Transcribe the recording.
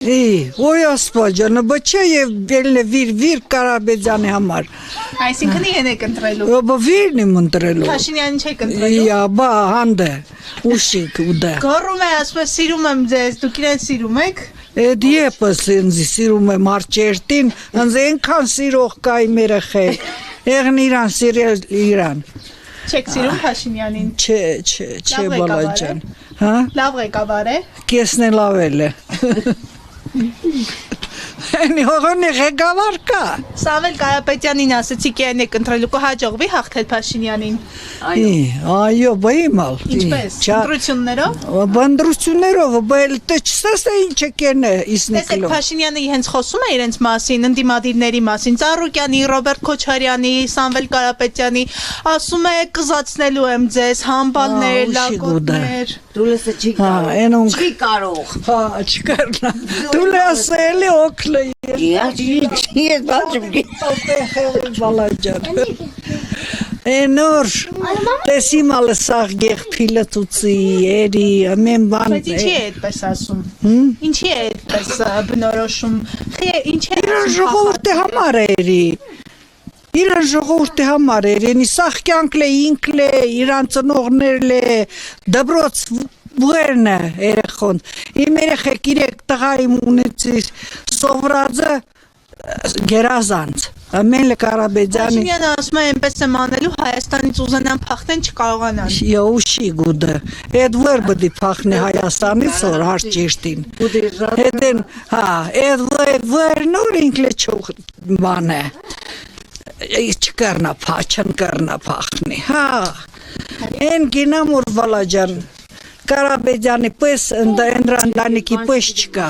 Ոյ ասպաջանը, բչե և բելն է վիր Կարաբեջանի համար։ Այսինքն իրեն եք ընտրելու։ Բա վիրն եմ ընտրելու։ Փաշինյանին չեք ընտրելու։ Բա հանդը, ուշիկ ուդը։ Գոռում է, ասում է սիրում եմ ձեզ, դուք իրեն սիրում եք։ Էդ եպես ինձ սիրում եմ արջերտին, ինձ ենքան սիրող կայ մերեխեք, եղն իրան սիրել իրան։ Չեք սիրում Փաշինյանին։ Չէ բալաջան։ Լավ ղեկավար է։ Կեսն է լավել է։ Այնի հողոնի ղեկավար կա։ Սամվել Կարապետյանին ասեցիք իրեն եք ընտրելու, կհաջողվի հաղթել Փաշինյանին։ Այո, բա իմալ։ Ինչպես, ընտրություններով։ Բանդրություններով, բայց դե չստես թե ինչ է կենը Տեսեք, իսնիկլով։ Փաշինյանը հենց խոսում է իրենց մասին, ընդդիմադիրների մասին, Ծառուկյանի, Ռոբերտ Քոչարյանի, Սամվել Կարապետյանի, ասում է կզացնելու եմ ձեզ, համբալներ, լակոտներ։ Դու լսը չի կարող։ Չկարնա։ Դու լսել է օքլը։ Ես բացում Բալաջան։ Նոր տեսիմ ալը սաղ գեղ փիլը ծուցի, երի, ամեն բան։ Բայց ինչի է այդպես ասում։ Ինչի է այդպես բնորոշում։ Ինչի է Իրան ժողովուրդի համար երի։ Իրան ժողովուրդի համար երի, սաղ կյանքլ է, ինքլ է, իրան ծնողներլ է, դբրոց բուերն է երեխոն։ Իմ երեխեք իրեք տղա իմ ունեցիս սովրածը գերազանց։ Ամեն Կարաբեջանի Փաշինյանը ասում է այնպես եմ անելու Հայաստանից ուզենան փախտեն չկարողանան։ Ուշի գուդը։ Էդ վեր բդի փախնի Հայաստանից որ արջերտին։ Էդեն, էդ վեր նոր ինքլե չող բան է։ Չկարնա փաչն կարնա փախնի։ Են գինամ որ Վալաջան Կարաբեջանի պես ընդրանդանիկի պես չկա։